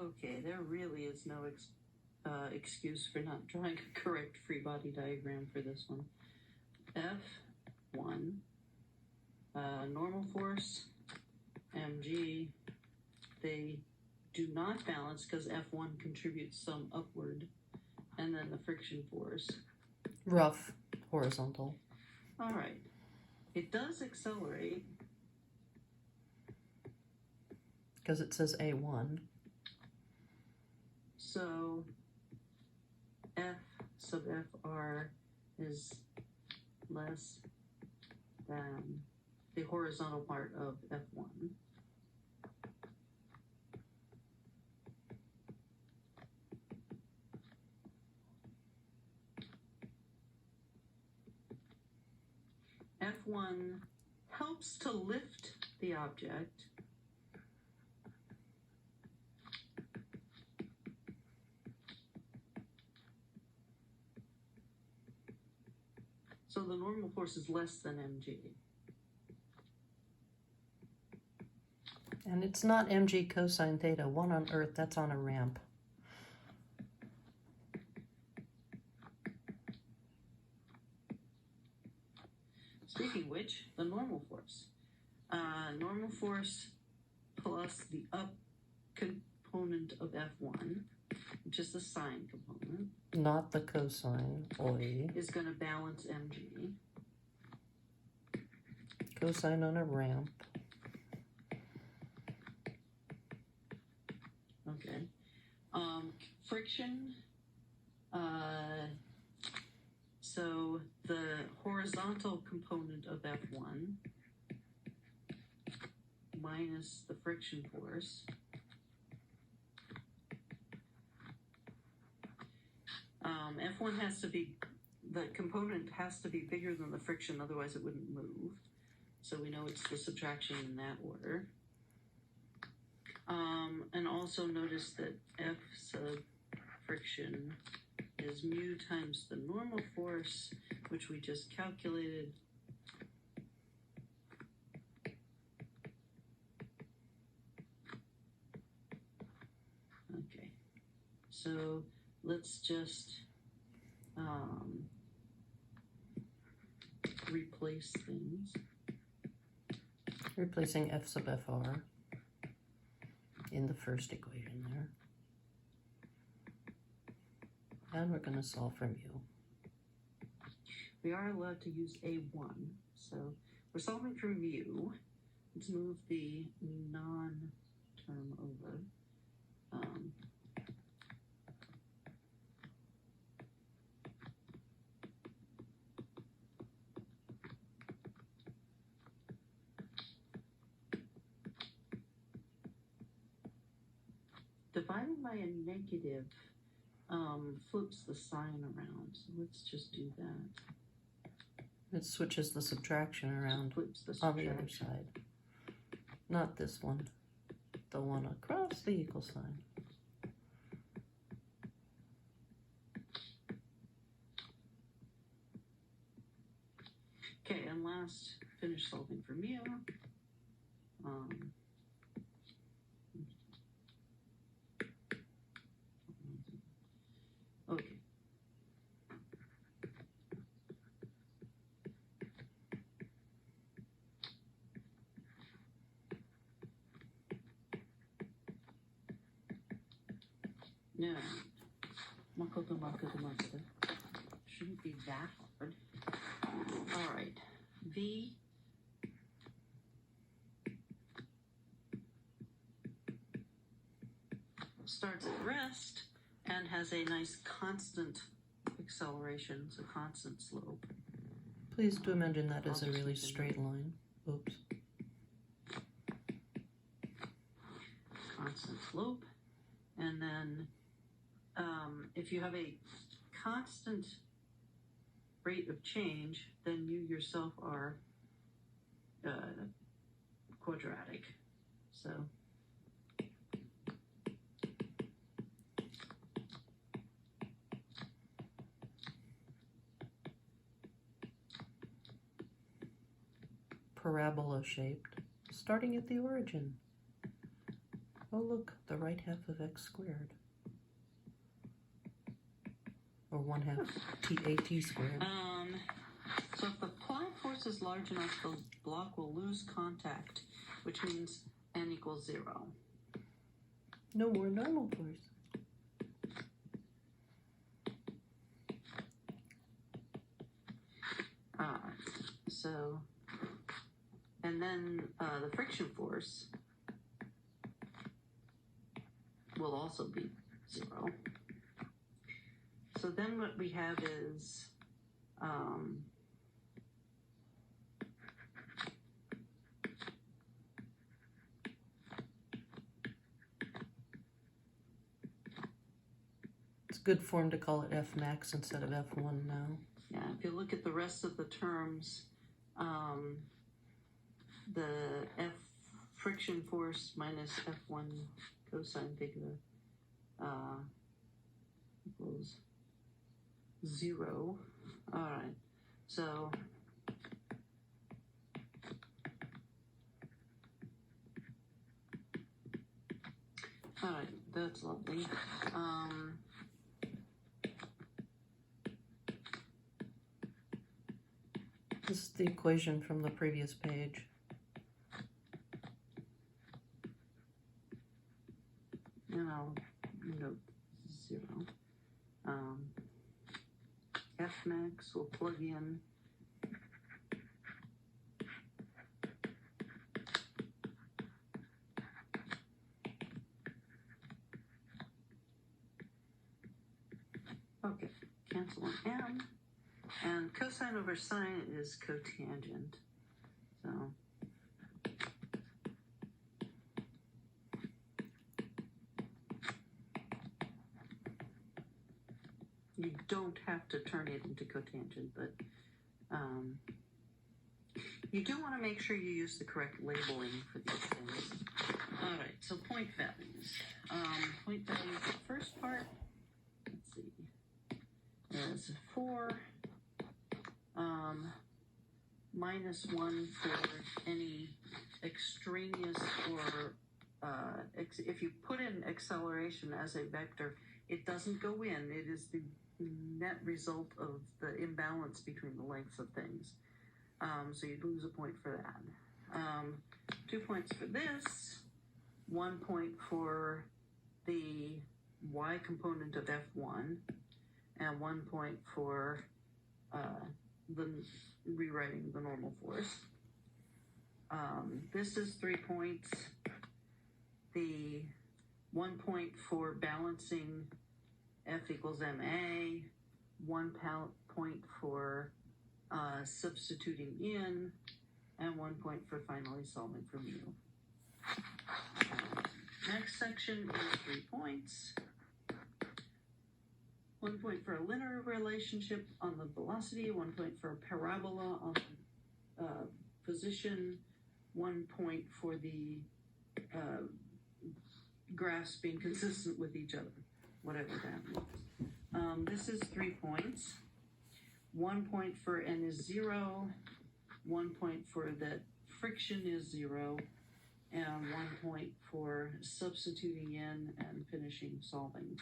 Okay, there really is no excuse for not drawing a correct free body diagram for this one. F1, normal force, mg, they do not balance because F1 contributes some upward, and then the friction force. Rough horizontal. All right. It does accelerate. Because it says A1. So F sub FR is less than the horizontal part of F1. F1 helps to lift the object. So the normal force is less than mg. And it's not mg cosine theta. One on Earth, that's on a ramp. Speaking of which, the normal force. Normal force plus the up component of F1, which is the sine component. Not the cosine. Oi. Is going to balance mg. Cosine on a ramp. Okay. Friction. So the horizontal component of F1 minus the friction force F1 has to be, the component has to be bigger than the friction, otherwise it wouldn't move. So we know it's the subtraction in that order. And also notice that F sub friction is mu times the normal force, which we just calculated. Okay, so let's just replace things. Replacing F sub FR in the first equation there. And we're going to solve for mu. We are allowed to use A1, so we're solving for mu. Let's move the non-term over. Dividing by a negative flips the sign around, so let's just do that. It switches the subtraction around Flips the on the subtraction. other side. Not this one. The one across the equal sign. Okay, and last, finish solving for mu. Okay. Yeah. Makoto. Shouldn't be that hard. All right. V starts at rest and has a nice constant acceleration, so constant slope. Please do imagine that as a really straight line. Oops. Constant slope. And then if you have a constant rate of change, then you yourself are quadratic. So parabola shaped, starting at the origin. Oh, look, the right half of x squared. Or 1/2 at squared. So if the applied force is large enough, the block will lose contact, which means n equals 0. No more normal force. So, and then the friction force will also be 0. So then what we have is it's good form to call it F max instead of F1 now. Yeah, if you look at the rest of the terms, the F friction force minus F1 cosine theta equals 0. All right, so all right, that's lovely. This is the equation from the previous page. And I'll note 0. F max will plug in okay, cancel an M, and cosine over sine is cotangent. So you don't have to turn it into cotangent, but you do want to make sure you use the correct labeling for these things. All right, so point values. Point values, the first part, let's see, is 4 minus 1 for any extraneous or if you put in acceleration as a vector, it doesn't go in. It is the net result of the imbalance between the lengths of things. So you'd lose a point for that. 2 points for this, 1 point for the y component of F1, and 1 point for the rewriting the normal force. This is 3 points. The 1 point for balancing F equals MA, 1 point for substituting in, and 1 point for finally solving for mu. Next section is 3 points. 1 point for a linear relationship on the velocity, 1 point for a parabola on the position, 1 point for the graphs being consistent with each other, whatever that means. This is 3 points. 1 point for n is 0, 1 point for that friction is 0, and 1 point for substituting in and finishing solving.